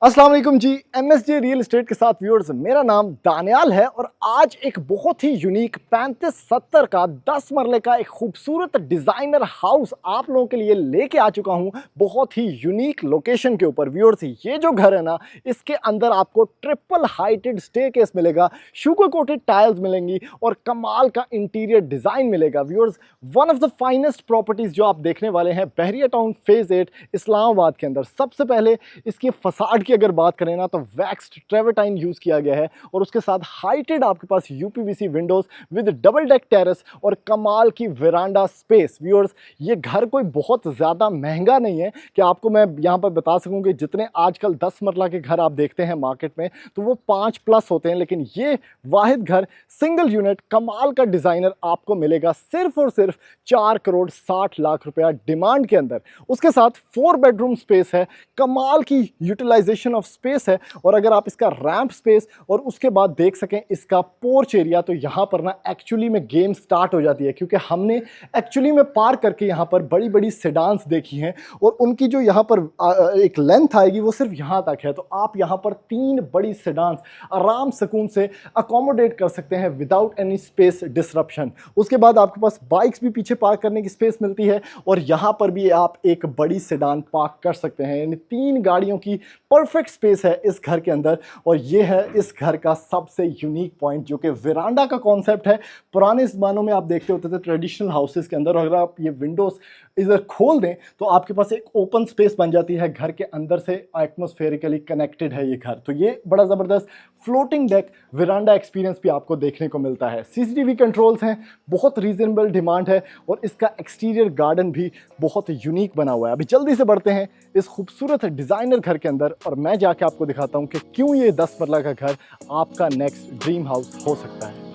अस्सलाम वालेकुम जी। MSJ real estate के साथ व्यूअर्स, मेरा नाम दानियाल है और आज एक बहुत ही यूनिक 3570 का 10 मरले का एक खूबसूरत डिजाइनर हाउस आप लोगों के लिए लेके आ चुका हूं, बहुत ही यूनिक लोकेशन के ऊपर। व्यूअर्स, ये जो घर है ना, इसके अंदर आपको ट्रिपल हाइटेड स्टेयरकेस मिलेगा, शुगर कोटेड टाइल्स मिलेंगी और कमाल का इंटीरियर डिजाइन मिलेगा। Viewers, one of the finest properties जो आप देखने वाले हैं बहरिया टाउन फेज 8 इस्लामाबाद के अंदर। सबसे पहले इसकी फसाड की अगर बात करें ना, तो वैक्स्ड ट्रेवर्टाइन यूज किया गया है और उसके साथ हाइटेड आपके पास UPVC windows with double deck terrace और कमाल की वेरांडा स्पेस। व्यूअर्स, ये घर कोई बहुत ज्यादा महंगा नहीं है कि आपको मैं यहाँ पर बता सकूं कि जितने आजकल 10 मरला के घर आप देखते हैं मार्केट में तो वो 5+ होते हैं, लेकिन ये वाहिद घर सिंगल यूनिट कमाल का डिजाइनर आपको मिलेगा सिर्फ और सिर्फ 4 करोड़ 60 लाख रुपया डिमांड के अंदर। उसके साथ 4 बेडरूम स्पेस है, कमाल की यूटिलाइजेशन ऑफ स्पेस है। और अगर आप इसका रैंप स्पेस और उसके बाद देख सकें इसका पोर्च एरिया, तो यहाँ पर ना एक्चुअली में गेम स्टार्ट हो जाती है, क्योंकि हमने एक्चुअली में पार्क करके यहाँ पर बड़ी बड़ी सेडान्स देखी हैं और उनकी जो यहाँ पर एक लेंथ आएगी वो सिर्फ यहाँ तक है। तो आप यहाँ पर 3 बड़ी सेडान्स आराम सुकून से अकोमोडेट कर सकते हैं विदाउट एनी स्पेस डिसरप्शन। उसके बाद आपके पास बाइक्स भी पीछे पार्क करने की स्पेस मिलती है और यहाँ पर भी आप एक बड़ी सेडान पार्क कर सकते हैं, यानी 3 गाड़ियों की परफेक्ट स्पेस है इस घर के अंदर। और ये है इस घर का सबसे यूनिक पॉइंट, जो कि वेरांडा का कॉन्सेप्ट है। पुराने ज़मानों में आप देखते होते थे ट्रेडिशनल हाउसेस के अंदर, और अगर आप ये विंडोज़ इधर खोल दें तो आपके पास एक ओपन स्पेस बन जाती है घर के अंदर से, एटमॉस्फेरिकली कनेक्टेड है ये घर। तो ये बड़ा ज़बरदस्त फ्लोटिंग डेक वेरांडा एक्सपीरियंस भी आपको देखने को मिलता है। सीसीटीवी कंट्रोल्स हैं, बहुत रीजनेबल डिमांड है और इसका एक्सटीरियर गार्डन भी बहुत यूनिक बना हुआ है। अभी जल्दी से बढ़ते हैं इस खूबसूरत डिज़ाइनर घर के अंदर और मैं जाके आपको दिखाता हूँ कि क्यों ये 10 मरला का घर आपका नेक्स्ट ड्रीम हाउस हो सकता है।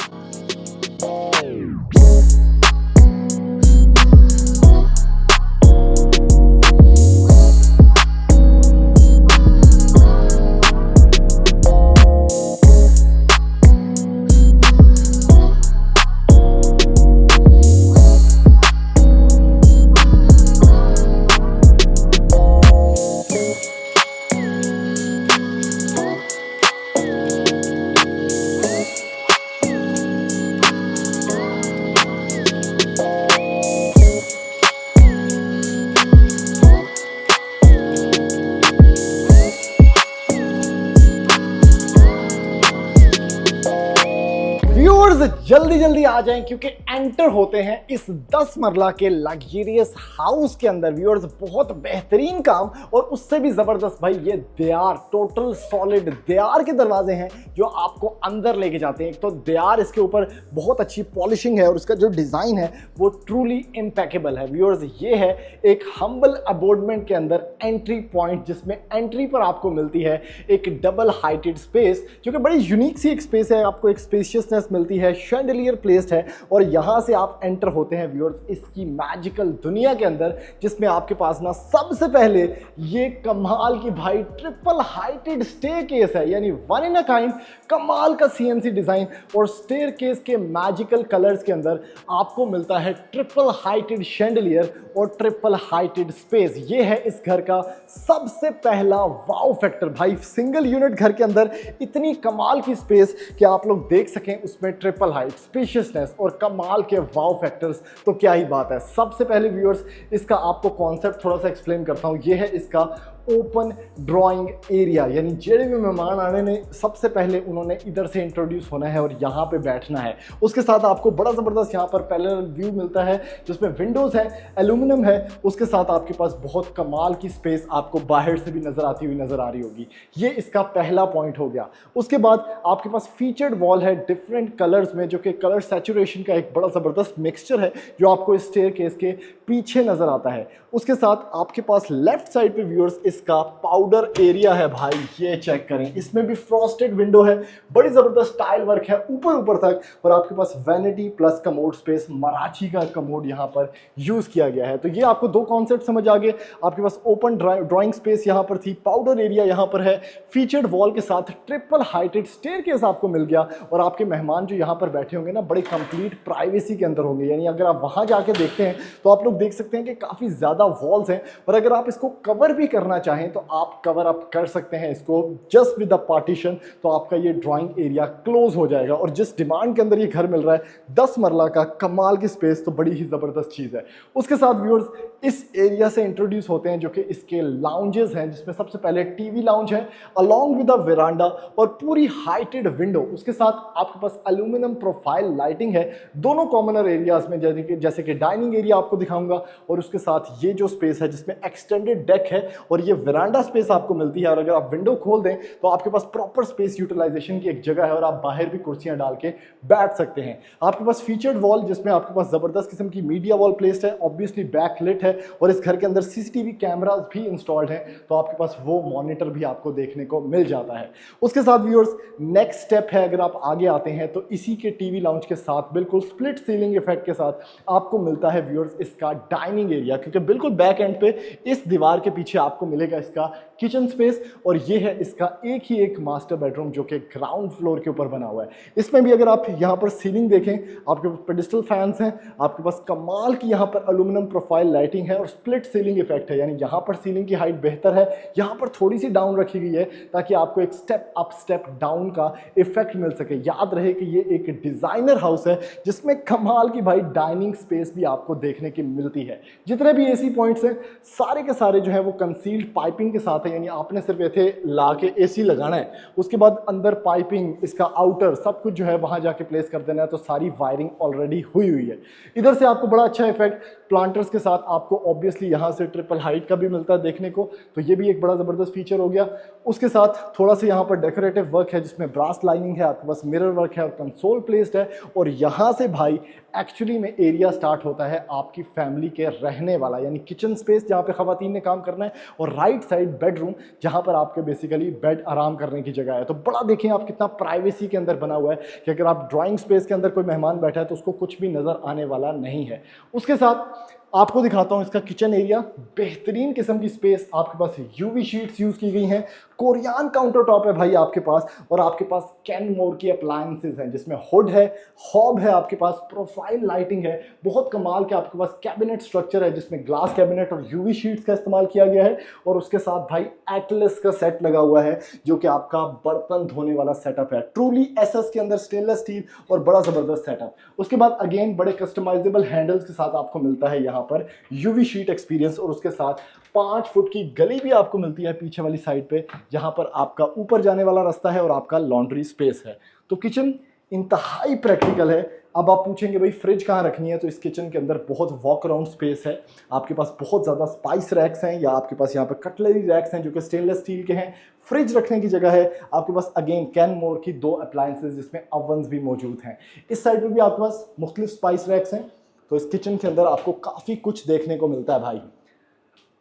जल्दी जल्दी आ जाएं क्योंकि एंटर होते हैं इस 10 मरला के लग्जरियस हाउस के अंदर। व्यूअर्स, बहुत बेहतरीन काम और उससे भी जबरदस्त भाई, ये दीवार टोटल सॉलिड दीवार के दरवाजे हैं जो आपको अंदर लेके जाते हैं। एक तो दीवार, इसके ऊपर बहुत अच्छी पॉलिशिंग है और उसका जो डिजाइन है वो ट्रूली इम्पेकेबल है। व्यूअर्स, ये है एक हम्बल अबोर्डमेंट के अंदर एंट्री पॉइंट, जिसमें एंट्री पर आपको मिलती है एक डबल हाइटेड स्पेस, जो कि बड़ी यूनिक सी एक स्पेस है। आपको एक स्पेशियसनेस मिलती है, शैंडलियर प्लेस्ड है और यहां से आप एंटर होते हैं व्यूअर्स इसकी मैजिकल दुनिया के अंदर, जिसमें आपके पास ना सबसे पहले ये कमाल की भाई ट्रिपल हाइटेड स्टेयरकेस है, यानी वन इन अ काइंड कमाल का सीएनसी डिजाइन। और स्टेयरकेस के मैजिकल कलर्स के अंदर आपको मिलता है ट्रिपल हाइटेड शैंडलियर और ट्रिपल हाइटेड स्पेस। ये है इस घर का सबसे पहला वाव फैक्टर भाई। सिंगल यूनिट घर के अंदर इतनी कमाल की स्पेस कि आप लोग देख सकें उसमें ट्रिपल हाइट, स्पेशियसनेस और कमाल के वाव फैक्टर्स, तो क्या ही बात है। सबसे पहले व्यूअर्स इसका आपको कॉन्सेप्ट थोड़ा सा एक्सप्लेन करता हूं। ये है इसका ओपन ड्राइंग एरिया, यानी जेडे भी मेहमान आने ने सबसे पहले उन्होंने इधर से इंट्रोड्यूस होना है और यहाँ पे बैठना है। उसके साथ आपको बड़ा ज़बरदस्त यहाँ पर पैरेलल व्यू मिलता है जिसमें विंडोज़ है, एल्यूमिनियम है। उसके साथ आपके पास बहुत कमाल की स्पेस आपको बाहर से भी नज़र आती हुई नज़र आ रही होगी। ये इसका पहला पॉइंट हो गया। उसके बाद आपके पास फीचर्ड वॉल है डिफरेंट कलर्स में, जो कि कलर सैचुरेशन का एक बड़ा ज़बरदस्त मिक्सचर है जो आपको इस स्टेयरकेस के पीछे नज़र आता है। उसके साथ आपके पास लेफ्ट साइड पे व्यूअर्स इसका पाउडर एरिया है भाई, ये चेक करें। इसमें भी फ्रॉस्टेड विंडो है, बड़ी जबरदस्त टाइल वर्क है ऊपर ऊपर तक और आपके पास vanity plus commode space, Marathi का कमोड यहाँ पर यूज किया गया है। तो ये आपको 2 कॉन्सेप्ट समझ आ गए। आपके पास ओपन ड्राइंग स्पेस यहाँ पर थी, पाउडर एरिया यहाँ पर है, फीचर्ड वॉल के साथ ट्रिपल हाइटेड स्टेयरकेस आपको मिल गया और आपके मेहमान जो यहाँ पर बैठे होंगे ना बड़े कंप्लीट प्राइवेसी के अंदर होंगे। यानी अगर आप वहाँ जाके देखते हैं तो आप लोग देख सकते हैं कि काफ़ी ज़्यादा वॉल्स हैं और अगर आप इसको कवर भी करना चाहें तो आप कवर अप कर सकते हैं इसको जस्ट विद द पार्टीशन, तो आपका ये ड्राइंग एरिया क्लोज हो जाएगा। और जिस डिमांड के अंदर ये घर मिल रहा है 10 मरला का कमाल की स्पेस, तो बड़ी ही ज़बरदस्त चीज़ है। उसके साथ व्यूअर्स इस एरिया से इंट्रोड्यूस होते हैं जो कि इसके लाउंजेस हैं, जिसमें सबसे पहले टीवी लाउंज है अलॉन्ग विद अ वेरांडा और पूरी हाइटेड विंडो। उसके साथ आपके पास एल्यूमिनियम प्रोफाइल लाइटिंग है दोनों कॉमनर एरियाज में, जैसे कि डाइनिंग एरिया आपको दिखाऊंगा, और उसके साथ ये जो स्पेस है जिसमें एक्सटेंडेड डेक है और ये वेरांडा स्पेस आपको मिलती है। और अगर आप विंडो खोल दें तो आपके पास प्रॉपर स्पेस यूटिलाइजेशन की एक जगह है और आप बाहर भी कुर्सियां डाल के बैठ सकते हैं। आपके पास फीचर्ड वॉल जिसमें आपके पास जबरदस्त किस्म की मीडिया वॉल प्लेस्ड है, ऑब्वियसली बैकलिट है, और इस घर के अंदर सीसीटीवी कैमरास भी इंस्टॉल्ड हैं, तो आपके पास वो मॉनिटर भी आपको देखने को मिल जाता है। उसके साथ व्यूअर्स नेक्स्ट स्टेप है, अगर आप आगे आते हैं तो इसी के टीवी लाउंज के साथ बिल्कुल स्प्लिट सीलिंग इफेक्ट के साथ आपको मिलता है व्यूअर्स इसका डाइनिंग एरिया, क्योंकि बिल्कुल बैक एंड पे इस दीवार के पीछे आपको मिलेगा इसका किचन स्पेस, और ये है इसका एक ही एक मास्टर बेडरूम जो कि ग्राउंड फ्लोर के ऊपर बना हुआ है। इसमें भी अगर आप यहाँ पर सीलिंग देखें, आपके पास पेडिस्टल फैंस हैं, आपके पास कमाल की यहाँ पर एल्यूमिनियम प्रोफाइल लाइटिंग है और स्प्लिट सीलिंग इफेक्ट है, यानी यहाँ पर सीलिंग की हाइट बेहतर है, यहाँ पर थोड़ी सी डाउन रखी गई है ताकि आपको एक स्टेप अप स्टेप डाउन का इफेक्ट मिल सके। याद रहे कि ये एक डिजाइनर हाउस है जिसमें कमाल की भाई डाइनिंग स्पेस भी आपको देखने की मिलती है। जितने भी एसी पॉइंट्स हैं सारे के सारे जो है वो कंसील्ड पाइपिंग के साथ है, यानी आपने सिर्फ इथे ला के एसी लगाना है, उसके बाद अंदर पाइपिंग, इसका आउटर सब कुछ जो है वहां जाके प्लेस कर देना है, तो सारी वायरिंग ऑलरेडी हुई हुई है। इधर से आपको बड़ा अच्छा इफेक्ट प्लांटर्स के साथ आपको ऑब्वियसली यहाँ से ट्रिपल हाइट का भी मिलता है देखने को, तो ये भी एक बड़ा ज़बरदस्त फीचर हो गया। उसके साथ थोड़ा सा यहाँ पर डेकोरेटिव वर्क है जिसमें ब्रास लाइनिंग है, आपके पास मिरर वर्क है और कंसोल प्लेस्ड है, और यहाँ से भाई एक्चुअली में एरिया स्टार्ट होता है आपकी फैमिली के रहने वाला, यानी किचन स्पेस जहाँ पे खवातीन ने काम करना है, और राइट साइड बेडरूम जहाँ पर आपके बेसिकली बेड आराम करने की जगह है। तो बड़ा देखें आप कितना प्राइवेसी के अंदर बना हुआ है कि अगर आप ड्राइंग स्पेस के अंदर कोई मेहमान बैठा है तो उसको कुछ भी नज़र आने वाला नहीं है। उसके साथ आपको दिखाता हूं इसका किचन एरिया, बेहतरीन किस्म की स्पेस, आपके पास यूवी शीट्स यूज की गई हैं, कोरियन काउंटर टॉप है भाई आपके पास, और आपके पास कैन मोर की अप्लायंसेज हैं जिसमें हुड है, हॉब है, आपके पास प्रोफाइल लाइटिंग है, बहुत कमाल के आपके पास कैबिनेट स्ट्रक्चर है जिसमें ग्लास कैबिनेट और यूवी शीट्स का इस्तेमाल किया गया है, और उसके साथ भाई एटलस का सेट लगा हुआ है जो कि आपका बर्तन धोने वाला सेटअप है, ट्रूली एसएस के अंदर स्टेनलेस स्टील और बड़ा जबरदस्त सेटअप। उसके बाद अगेन बड़े कस्टमाइजेबल हैंडल्स के साथ आपको मिलता है यहाँ पर यूवी शीट एक्सपीरियंस, और उसके साथ 5 फुट की गली भी आपको मिलती है पीछे वाली साइड पे, जहां पर आपका ऊपर जाने वाला रास्ता है और आपका लॉन्ड्री स्पेस है। तो किचन इंतहाई प्रैक्टिकल है। अब आप पूछेंगे भाई फ्रिज कहाँ रखनी है, तो इस किचन के अंदर बहुत वॉक अराउंड स्पेस है, आपके पास बहुत ज़्यादा स्पाइस रैक्स हैं, या आपके पास यहाँ पर कटलरी रैक्स हैं जो कि स्टेनलेस स्टील के हैं, फ्रिज रखने की जगह है, आपके पास अगेन कैन मोर की 2 अप्लायंसेज जिसमें ओवन्स भी मौजूद हैं। इस साइड पर भी आपके पास मुख्तलिफ स्पाइस रैक्स हैं, तो इस किचन के अंदर आपको काफ़ी कुछ देखने को मिलता है भाई।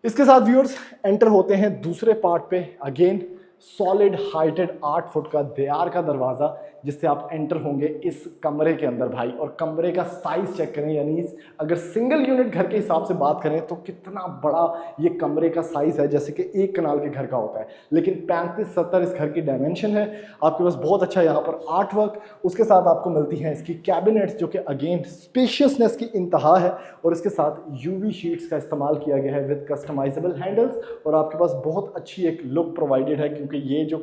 इसके साथ व्यूअर्स एंटर होते हैं दूसरे पार्ट पे, अगेन सॉलिड हाइटेड 8 फुट का देयार का दरवाज़ा जिससे आप एंटर होंगे इस कमरे के अंदर भाई, और कमरे का साइज चेक करें, यानी अगर सिंगल यूनिट घर के हिसाब से बात करें तो कितना बड़ा ये कमरे का साइज है, जैसे कि 1 कनाल के घर का होता है, लेकिन 35-70 इस घर की डायमेंशन है। आपके पास बहुत अच्छा यहाँ पर आर्ट वर्क, उसके साथ आपको मिलती हैं इसकी कैबिनेट्स जो कि अगेन स्पेशियसनेस की इंतहा है, और इसके साथ यूवी शीट्स का इस्तेमाल किया गया है विद कस्टमाइजेबल हैंडल्स, और आपके पास बहुत अच्छी एक लुक प्रोवाइडेड है क्योंकि ये जो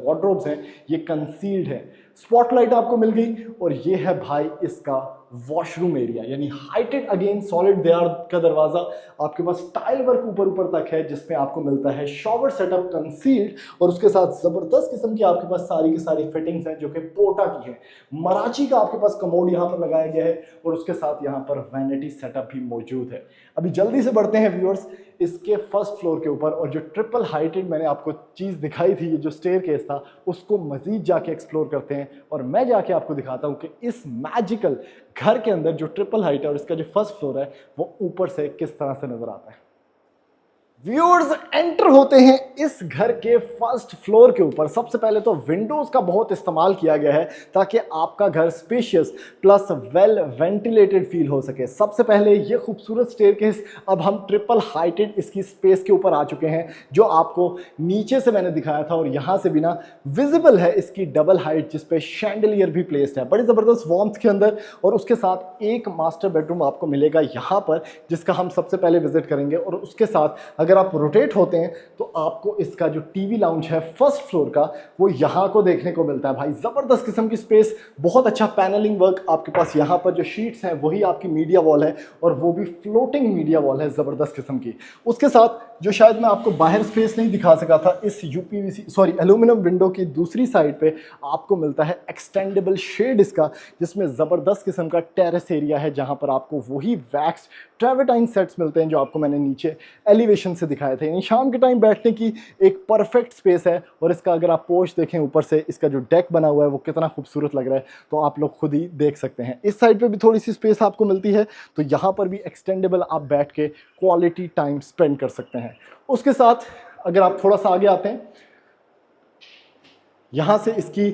वार्डरोब्स हैं ये कंसील्ड है। स्पॉटलाइट आपको मिल गई, और ये है भाई इसका वॉशरूम एरिया, यानी हाइटेड अगेन सॉलिड देयार का दरवाजा, आपके पास टाइल वर्क ऊपर तक है जिसमें आपको मिलता है शॉवर सेटअप कंसील्ड, और उसके साथ जबरदस्त किस्म की आपके पास सारी की सारी फिटिंग्स हैं जो कि पोटा की है। मराची का आपके पास कमोड यहाँ पर लगाया गया है, और उसके साथ यहाँ पर वैनिटी सेटअप भी मौजूद है। अभी जल्दी से बढ़ते हैं व्यूअर्स इसके फर्स्ट फ्लोर के ऊपर, और जो ट्रिपल हाइटेड मैंने आपको चीज़ दिखाई थी, ये जो स्टेयरकेस था, उसको मजीद जाके एक्सप्लोर करते हैं, और मैं जाके आपको दिखाता हूँ कि इस मैजिकल घर के अंदर जो ट्रिपल हाइट है और इसका जो फर्स्ट फ्लोर है वो ऊपर से किस तरह से नजर आता है। व्यूअर्स एंटर होते हैं इस घर के फर्स्ट फ्लोर के ऊपर। सबसे पहले तो विंडोज का बहुत इस्तेमाल किया गया है ताकि आपका घर spacious plus well ventilated feel हो सके। सबसे पहले ये खूबसूरत स्टेयरकेस, अब हम ट्रिपल हाइटेड इसकी स्पेस के ऊपर आ चुके हैं जो आपको नीचे से मैंने दिखाया था, और यहाँ से भी ना विजिबल है इसकी डबल हाइट जिस पे शैंडलियर भी प्लेस्ड है बड़ी ज़बरदस्त वार्मथ के अंदर, और उसके साथ एक मास्टर बेडरूम आपको मिलेगा यहाँ पर जिसका हम सबसे पहले विजिट करेंगे। और उसके साथ अगर अगर आप रोटेट होते हैं तो आपको इसका जो टीवी लाउंज है फर्स्ट फ्लोर का वो यहाँ को देखने को मिलता है। भाई ज़बरदस्त किस्म की स्पेस, बहुत अच्छा पैनलिंग वर्क आपके पास। यहाँ पर जो शीट्स हैं वही आपकी मीडिया वॉल है और वो भी फ्लोटिंग मीडिया वॉल है ज़बरदस्त किस्म की। उसके साथ जो शायद मैं आपको बाहर स्पेस नहीं दिखा सका था, इस एल्यूमिनियम विंडो की दूसरी साइड पे आपको मिलता है एक्सटेंडेबल शेड इसका, जिसमें ज़बरदस्त किस्म का टेरेस एरिया है जहाँ पर आपको वही वैक्स ट्रेवर्टाइन सेट्स मिलते हैं जो आपको मैंने नीचे एलिवेशन से दिखाए थे। यानी शाम के टाइम बैठने की एक परफेक्ट स्पेस है। और इसका अगर आप पोर्च देखें ऊपर से, इसका जो डेक बना हुआ है वो कितना खूबसूरत लग रहा है, तो आप लोग खुद ही देख सकते हैं। इस साइड पे भी थोड़ी सी स्पेस आपको मिलती है, तो यहाँ पर भी एक्सटेंडेबल आप बैठ के क्वालिटी टाइम स्पेंड कर सकते हैं। उसके साथ अगर आप थोड़ा सा आगे आते हैं, यहाँ से इसकी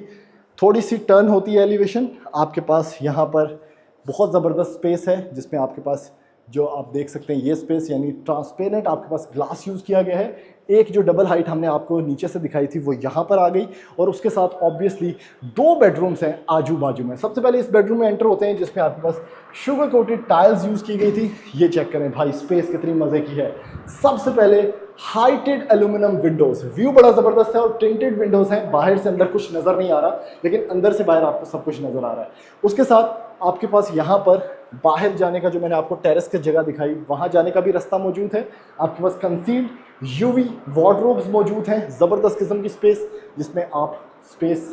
थोड़ी सी टर्न होती है एलिवेशन। आपके पास यहाँ पर बहुत ज़बरदस्त स्पेस है जिसमें आपके पास जो आप देख सकते हैं ये स्पेस, यानी ट्रांसपेरेंट आपके पास ग्लास यूज़ किया गया है। एक जो डबल हाइट हमने आपको नीचे से दिखाई थी वो यहाँ पर आ गई, और उसके साथ ऑब्वियसली 2 बेडरूम्स हैं आजू बाजू में। सबसे पहले इस बेडरूम में एंटर होते हैं जिसमें आपके पास शुगर कोटेड टाइल्स यूज़ की गई थी। ये चेक करें भाई, स्पेस कितनी मज़े की है। सबसे पहले हाइटेड एल्यूमिनियम विंडोज़, व्यू बड़ा ज़बरदस्त है और टिंटेड विंडोज़ हैं। बाहर से अंदर कुछ नज़र नहीं आ रहा, लेकिन अंदर से बाहर आपको सब कुछ नज़र आ रहा है। उसके साथ आपके पास यहाँ पर बाहर जाने का, जो मैंने आपको टेरेस की जगह दिखाई, वहाँ जाने का भी रास्ता मौजूद है। आपके पास कंसील्ड यूवी वार्डरोब्स मौजूद हैं, ज़बरदस्त किस्म की स्पेस जिसमें आप स्पेस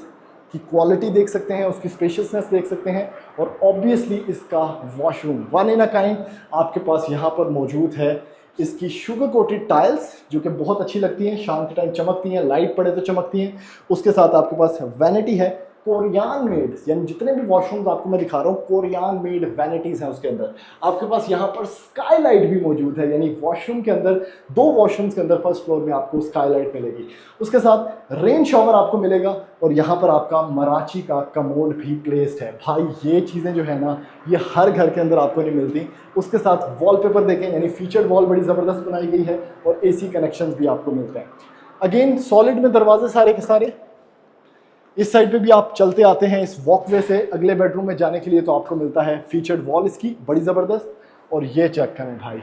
की क्वालिटी देख सकते हैं, उसकी स्पेशियसनेस देख सकते हैं। और ऑब्वियसली इसका washroom one in a kind आपके पास यहाँ पर मौजूद है। इसकी शुगर कोटेड टाइल्स जो कि बहुत अच्छी लगती हैं, शाम के टाइम चमकती हैं, लाइट पड़े तो चमकती हैं। उसके साथ आपके पास वैनिटी है, कोरियान मेड, यानी जितने भी वॉशरूम्स आपको मैं दिखा रहा हूँ कोरियान मेड वैनिटीज़ हैं उसके अंदर। आपके पास यहाँ पर स्काईलाइट भी मौजूद है, यानी वॉशरूम के अंदर, 2 वॉशरूम्स के अंदर फर्स्ट फ्लोर में आपको स्काईलाइट मिलेगी। उसके साथ रेन शॉवर आपको मिलेगा, और यहाँ पर आपका मराची का कमोड भी प्लेस्ड है। भाई ये चीज़ें जो है ना, ये हर घर के अंदर आपको नहीं मिलती। उसके साथ वॉलपेपर देखें, यानी फीचर्ड वॉल बड़ी ज़बरदस्त बनाई गई है, और AC कनेक्शंस भी आपको मिलते हैं। अगेन सॉलिड में दरवाजे सारे के सारे। इस साइड पे भी आप चलते आते हैं इस वॉकवे से अगले बेडरूम में जाने के लिए, तो आपको मिलता है फीचर्ड वॉल इसकी बड़ी ज़बरदस्त। और ये चेक करें भाई,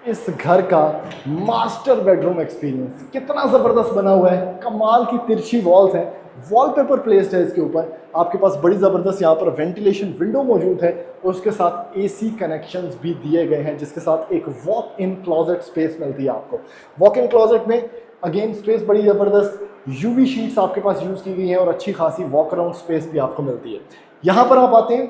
इस घर का मास्टर बेडरूम एक्सपीरियंस कितना ज़बरदस्त बना हुआ है। कमाल की तिरछी वॉल्स हैं, वॉलपेपर प्लेस्ड है इसके ऊपर। आपके पास बड़ी ज़बरदस्त यहाँ पर वेंटिलेशन विंडो मौजूद है, और उसके साथ AC कनेक्शंस भी दिए गए हैं, जिसके साथ एक वॉक इन क्लॉजेट स्पेस मिलती है आपको। वॉक इन क्लॉजेट में अगेन स्पेस बड़ी ज़बरदस्त, UV शीट्स आपके पास यूज़ की गई हैं, और अच्छी खासी वॉक अराउंड स्पेस भी आपको मिलती है। यहाँ पर आप आते हैं,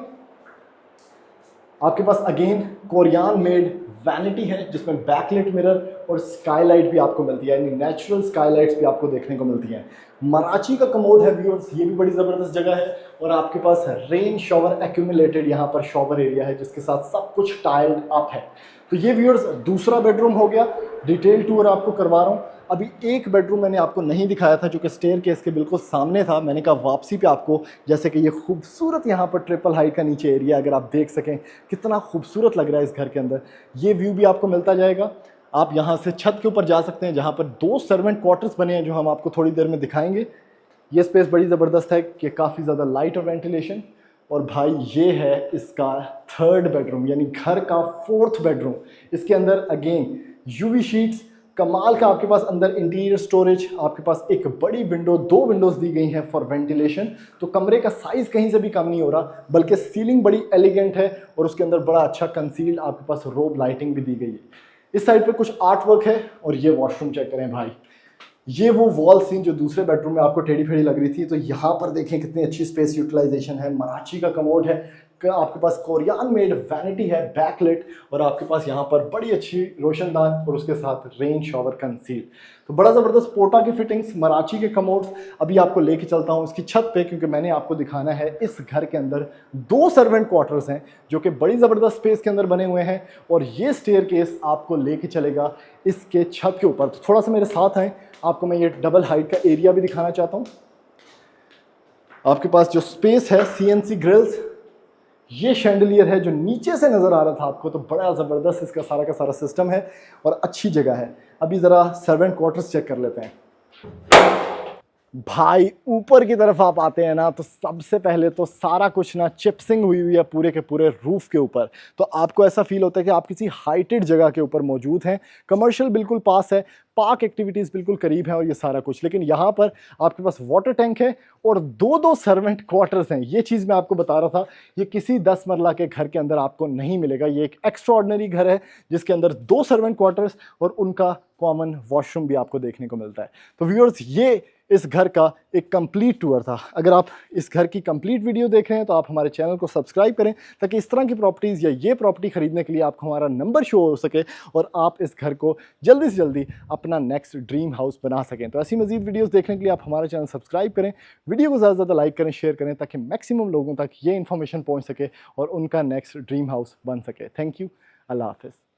आपके पास अगेन कोरियान मेड वैनिटी है जिसमें बैकलाइट मिरर और स्काईलाइट भी आपको मिलती है, यानी नेचुरल स्काईलाइट्स भी आपको देखने को मिलती हैं। मराची का कमोड है व्यूअर्स, ये भी बड़ी ज़बरदस्त जगह है। और आपके पास रेन शॉवर एक्यूमुलेटेड यहाँ पर शॉवर एरिया है, जिसके साथ सब कुछ टाइल्ड अप है। तो ये व्यूअर्स दूसरा बेडरूम हो गया। डिटेल टूर आपको करवा रहा हूँ। अभी एक बेडरूम मैंने आपको नहीं दिखाया था, जो कि स्टेयर केस के बिल्कुल सामने था। मैंने कहा वापसी पे आपको, जैसे कि ये खूबसूरत यहाँ पर ट्रिपल हाइट का नीचे एरिया, अगर आप देख सकें कितना खूबसूरत लग रहा है इस घर के अंदर। ये व्यू भी आपको मिलता जाएगा। आप यहाँ से छत के ऊपर जा सकते हैं, जहाँ पर 2 सर्वेंट क्वार्टर्स बने हैं, जो हम आपको थोड़ी देर में दिखाएंगे। ये स्पेस बड़ी ज़बरदस्त है कि काफ़ी ज़्यादा लाइट और वेंटिलेशन। और भाई ये है इसका 3rd बेडरूम, यानी घर का 4th बेडरूम। इसके अंदर अगेन UV शीट्स, कमाल का आपके पास अंदर इंटीरियर स्टोरेज, आपके पास एक बड़ी विंडो, 2 विंडोज़ दी गई हैं फॉर वेंटिलेशन। तो कमरे का साइज़ कहीं से भी कम नहीं हो रहा, बल्कि सीलिंग बड़ी एलिगेंट है, और उसके अंदर बड़ा अच्छा कंसील्ड आपके पास रोब लाइटिंग भी दी गई है। इस साइड पे कुछ आर्ट वर्क है। और ये वॉशरूम चेक करें भाई, ये वो वॉल सीन जो दूसरे बेडरूम में आपको टेढ़ी फेढ़ी लग रही थी, तो यहाँ पर देखें कितनी अच्छी स्पेस यूटिलाइजेशन है। मराची का कमोड है, आपके पास कोरियान मेड वैनिटी है बैकलिट, और आपके पास यहाँ पर बड़ी अच्छी रोशनदान, और उसके साथ रेन शॉवर कंसील। तो बड़ा ज़बरदस्त पोटा की फिटिंग्स, मराची के कमोड्स। अभी आपको लेके चलता हूँ इसकी छत पे, क्योंकि मैंने आपको दिखाना है इस घर के अंदर 2 सर्वेंट क्वार्टर्स हैं जो कि बड़ी ज़बरदस्त स्पेस के अंदर बने हुए हैं। और ये स्टेयर केस आपको लेके चलेगा इसके छत के ऊपर। तो थोड़ा सा मेरे साथ आएँ, आपको मैं ये डबल हाइट का एरिया भी दिखाना चाहता हूँ। आपके पास जो स्पेस है, CNC ग्रिल्स, ये शैंडलियर है जो नीचे से नज़र आ रहा था आपको, तो बड़ा ज़बरदस्त इसका सारा का सारा सिस्टम है और अच्छी जगह है। अभी ज़रा सर्वेंट क्वार्टर्स चेक कर लेते हैं। भाई ऊपर की तरफ आप आते हैं ना, तो सबसे पहले तो सारा कुछ ना चिप्सिंग हुई हुई है पूरे के पूरे रूफ के ऊपर। तो आपको ऐसा फील होता है कि आप किसी हाइटेड जगह के ऊपर मौजूद हैं। कमर्शियल बिल्कुल पास है, पार्क एक्टिविटीज़ बिल्कुल करीब हैं और ये सारा कुछ। लेकिन यहाँ पर आपके पास वाटर टैंक है और दो दो सर्वेंट क्वार्टर्स हैं। ये चीज़ मैं आपको बता रहा था, ये किसी 10 मरला के घर के अंदर आपको नहीं मिलेगा। ये एक एक्स्ट्रा ऑर्डिनरी घर है जिसके अंदर दो सर्वेंट क्वार्टर्स और उनका कॉमन वॉशरूम भी आपको देखने को मिलता है। तो व्यूअर्स, ये इस घर का एक कंप्लीट टूर था। अगर आप इस घर की कंप्लीट वीडियो देख रहे हैं तो आप हमारे चैनल को सब्सक्राइब करें, ताकि इस तरह की प्रॉपर्टीज़ या ये प्रॉपर्टी खरीदने के लिए आपको हमारा नंबर शो हो सके और आप इस घर को जल्दी से जल्दी अपना नेक्स्ट ड्रीम हाउस बना सकें। तो ऐसी मजीद वीडियोस देखने के लिए आप हमारा चैनल सब्सक्राइब करें, वीडियो को ज़्यादा से ज़्यादा लाइक करें, शेयर करें, ताकि मैक्सिमम लोगों तक ये इन्फॉर्मेशन पहुँच सके और उनका नेक्स्ट ड्रीम हाउस बन सके। Thank you. अल्लाह हाफिज़।